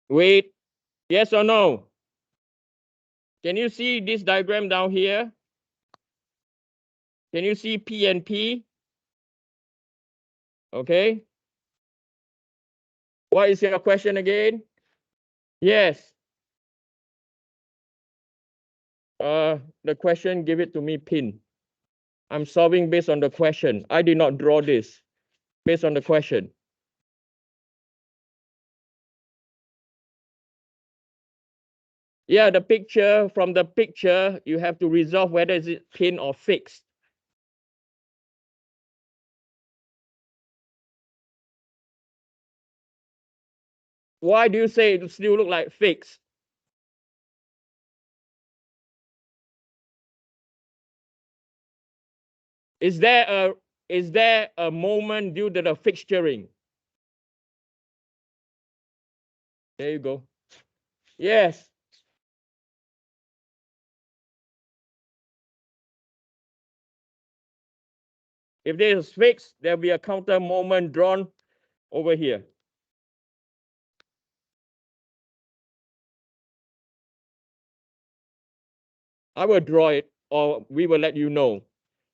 Wait, yes or no? Can you see this diagram down here? Can you see P and P? Okay. What is your question again? Yes. The question, give it to me, pin. I'm solving based on the question. I did not draw this. Based on the question. Yeah, the picture, from the picture, you have to resolve whether is it pin or fixed. Why do you say it still look like fixed? Is there a moment due to the fixturing? There you go. Yes. If this is fixed, there'll be a counter moment drawn over here. I will draw it, or we will let you know.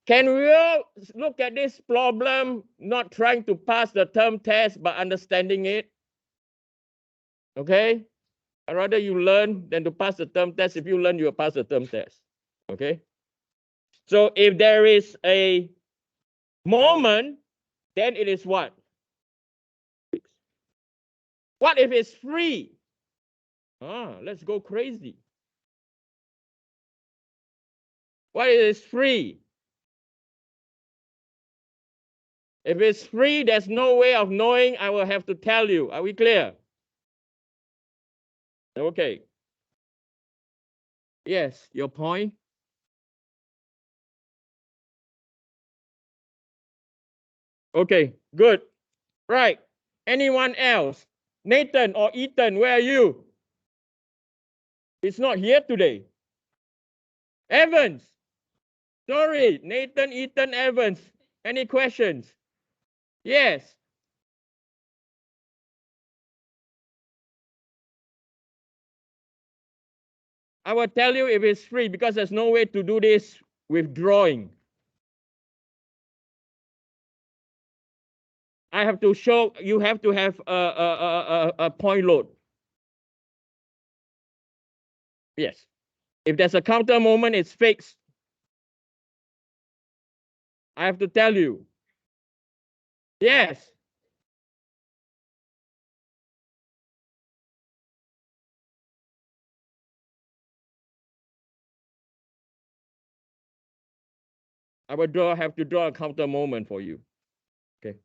Can we all look at this problem, not trying to pass the term test, but understanding it? Okay? I'd rather you learn than to pass the term test. If you learn, you will pass the term test. Okay? So if there is a moment, then it is what? What if it's free? Let's go crazy. What if it's free? If it's free, there's no way of knowing. I will have to tell you. Are we clear? Okay. Yes, your point. Okay, good. Right. Anyone else? Nathan or Ethan, where are you? It's not here today. Evans. Sorry, Nathan, Ethan, Evans. Any questions? Yes. I will tell you if it's free because there's no way to do this with drawing. I have to show, you have to have a point load. Yes. If there's a counter moment, it's fixed. I have to tell you. Yes. I will have to draw a counter moment for you. Okay.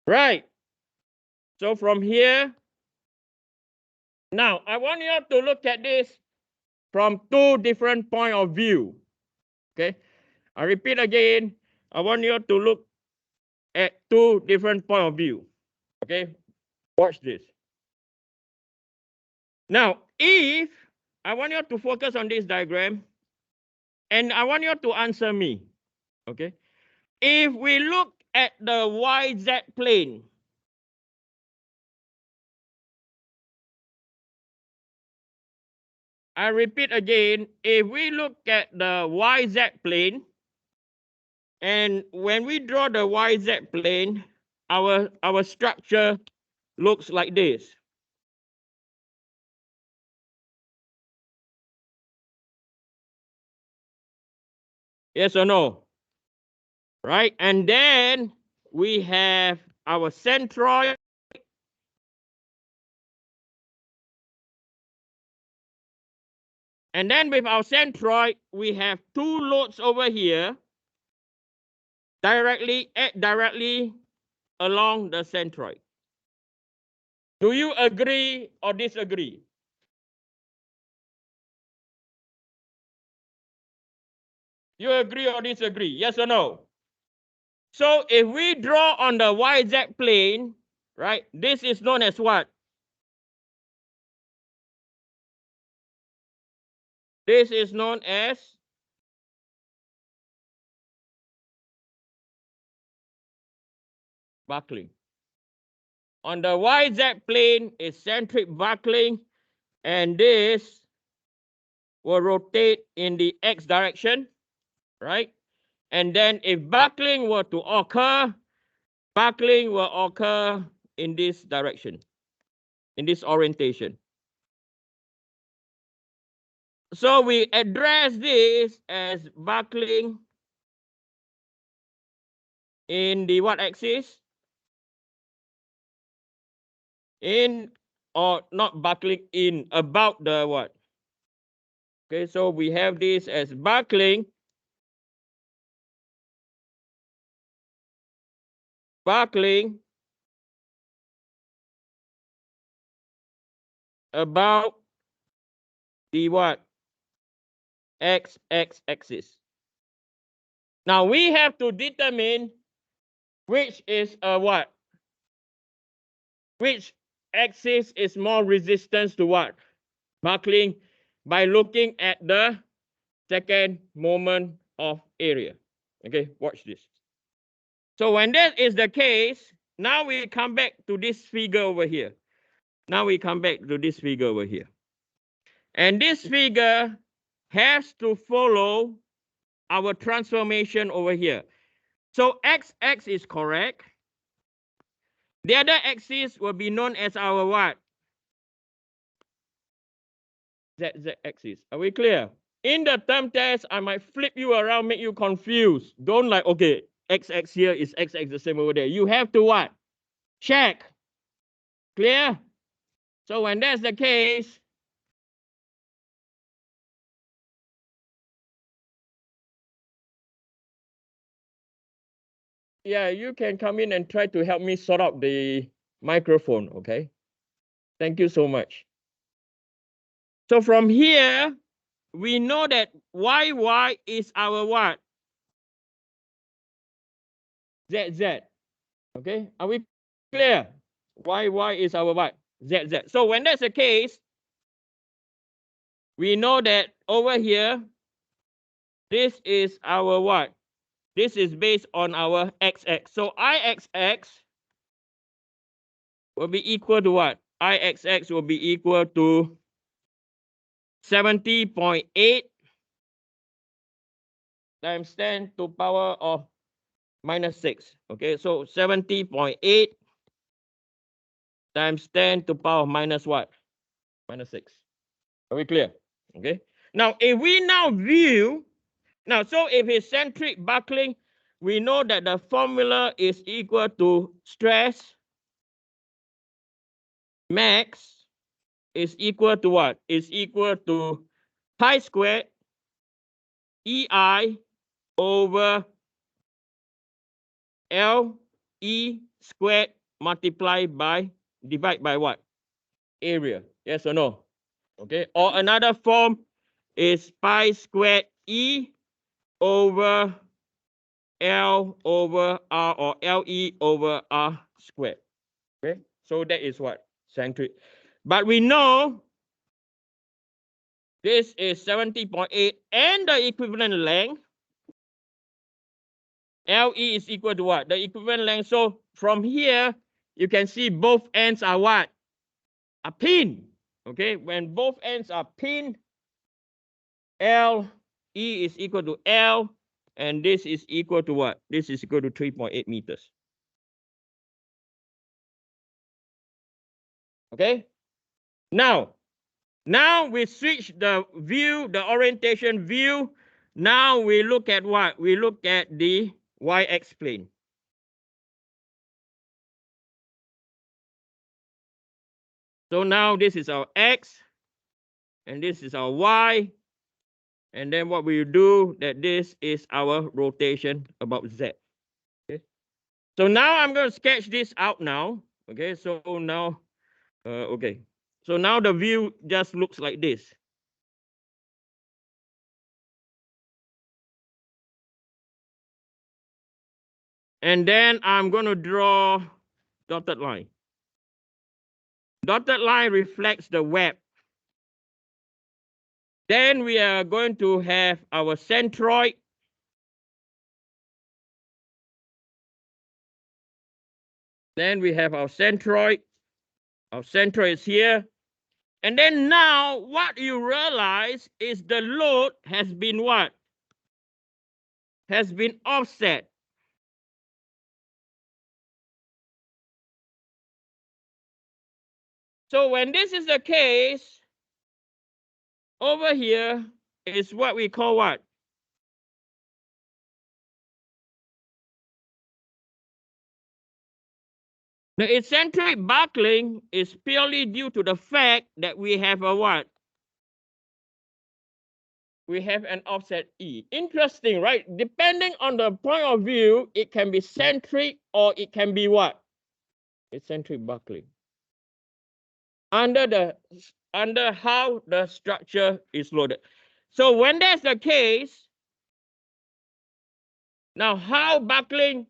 Right. So from here, now I want you to look at this from two different point of view. Okay. I repeat again. I want you to look at two different point of view. Okay. Watch this. Now, if I want you to focus on this diagram, and I want you to answer me. Okay. If we look at the YZ plane, I repeat again, if we look at the YZ plane, and when we draw the YZ plane, our structure looks like this. Yes or no? Right? And then we have our centroid. And then with our centroid, we have two loads over here directly along the centroid. Do you agree or disagree? You agree or disagree? Yes or no? So if we draw on the YZ plane, right, this is known as what? This is known as buckling. On the YZ plane is centric buckling, and this will rotate in the X direction, right? And then if buckling were to occur, buckling will occur in this direction, in this orientation. So we address this as buckling in the what axis? In, or not buckling in, about the what? Okay, so we have this as buckling about the what? X axis. Now we have to determine which is a what? Which axis is more resistance to what? Buckling, by looking at the second moment of area. Okay, watch this. So when that is the case, now we come back to this figure over here. Now we come back to this figure over here. And this figure has to follow our transformation over here. So XX is correct. The other axis will be known as our what? ZZ axis. Are we clear? In the term test, I might flip you around, make you confused. Don't like, okay, XX here is XX the same over there. You have to what? Check. Clear? So when that's the case, yeah, you can come in and try to help me sort out the microphone, okay? Thank you so much. So from here, we know that YY is our what? ZZ, okay? Are we clear? YY is our what? ZZ. So when that's the case, we know that over here, this is our what? This is based on our XX. So IXX will be equal to what? IXX will be equal to 70.8 times 10 to power of minus 6. Okay, so 70.8 times 10 to power of minus what? Minus 6. Are we clear? Okay. Now, if we now view, so if it's centric buckling, we know that the formula is equal to stress max is equal to what? Is equal to pi squared EI over LE squared multiplied by, divide by what? Area. Yes or no? Okay. Or another form is pi squared E over L over R, or LE over R squared. Okay. So that is what? Centric. But we know this is 70.8 and the equivalent length. LE is equal to what? The equivalent length. So from here, you can see both ends are what? A pin. Okay, when both ends are pinned, LE is equal to L, and this is equal to what? This is equal to 3.8 meters. Okay, now we switch the view, the orientation view. Now we look at what? We look at the YX plane. So now this is our X, and this is our Y. And then what we do, that this is our rotation about Z. Okay. So now I'm going to sketch this out now. Okay. So now, okay. So now the view just looks like this. And then I'm going to draw dotted line. Dotted line reflects the web. Then we are going to have our centroid. Then we have our centroid. Our centroid is here. And then now what you realize is the load has been what? Has been offset. So when this is the case, over here is what we call what? The eccentric buckling is purely due to the fact that we have a what? We have an offset E. Interesting, right? Depending on the point of view, it can be centric or it can be what? Eccentric buckling. Under how the structure is loaded. So when that's the case, now how buckling?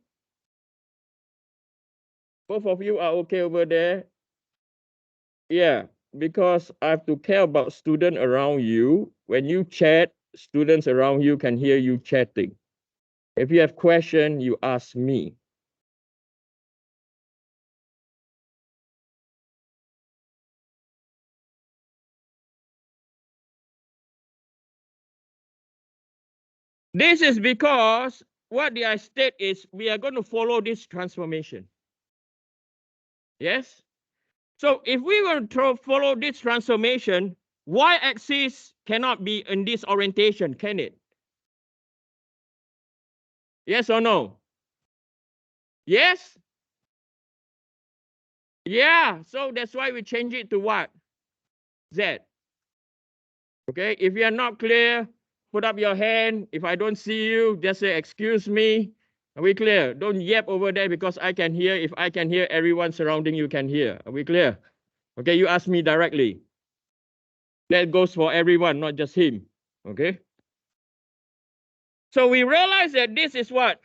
Both of you are okay over there? Yeah, because I have to care about students around you. When you chat, students around you can hear you chatting. If you have question, you ask me. This is because what I state is we are going to follow this transformation. Yes? So if we were to follow this transformation, y-axis cannot be in this orientation, can it? Yes or no? Yes? Yeah, so that's why we change it to what? Z. Okay, if you are not clear, put up your hand. If I don't see you, just say, excuse me. Are we clear? Don't yap over there because I can hear. If I can hear, everyone surrounding you can hear. Are we clear? Okay, you ask me directly. That goes for everyone, not just him. Okay? So we realize that this is what?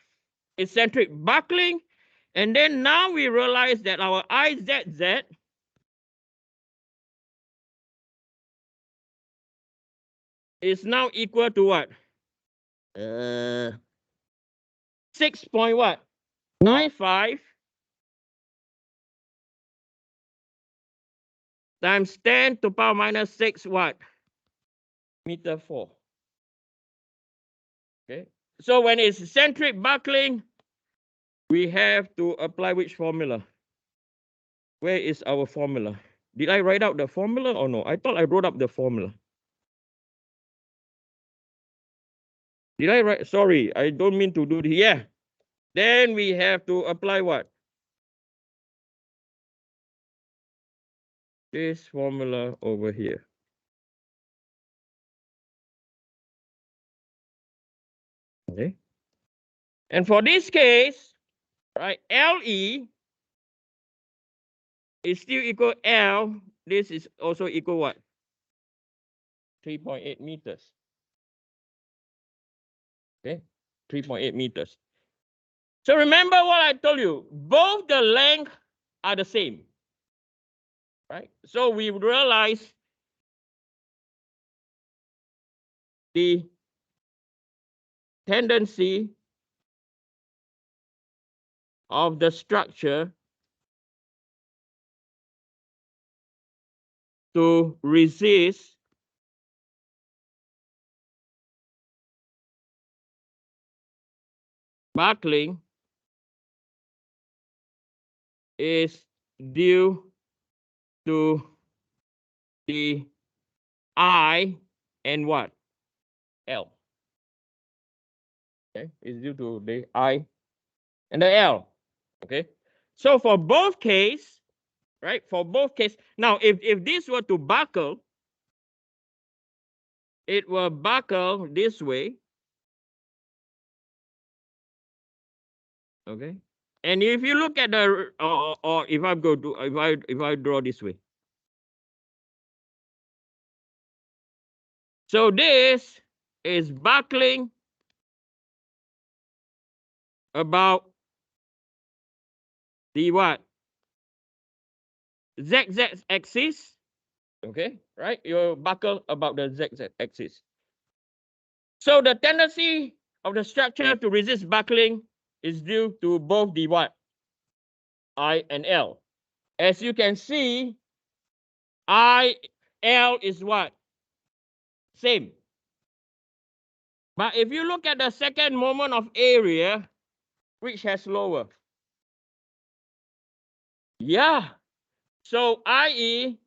Eccentric buckling. And then now we realize that our IZZ is now equal to what? 6 point what? 95 times 10 to power minus 6 what? Meter 4. Okay. So when it's eccentric buckling, we have to apply which formula? Where is our formula? Did I write out the formula or no? I thought I wrote up the formula. Did I write? Sorry, I don't mean to do this. Yeah. Then we have to apply what? This formula over here. Okay. And for this case, right, LE is still equal L. This is also equal what? 3.8 meters. Okay, 3.8 meters. So remember what I told you, both the length are the same, right? So we realize the tendency of the structure to resist buckling is due to the I and what? L. Okay, it's due to the I and the L. Okay, so for both case, right? For both case, now if this were to buckle, it will buckle this way. Okay, and if you look at the or if I go to if I draw this way, so this is buckling about the what? ZZ axis. Okay, right? You buckle about the ZZ axis. So the tendency of the structure to resist buckling is due to both the what? I and L. As you can see, I, L is what? Same. But if you look at the second moment of area, which has lower? Yeah. So IE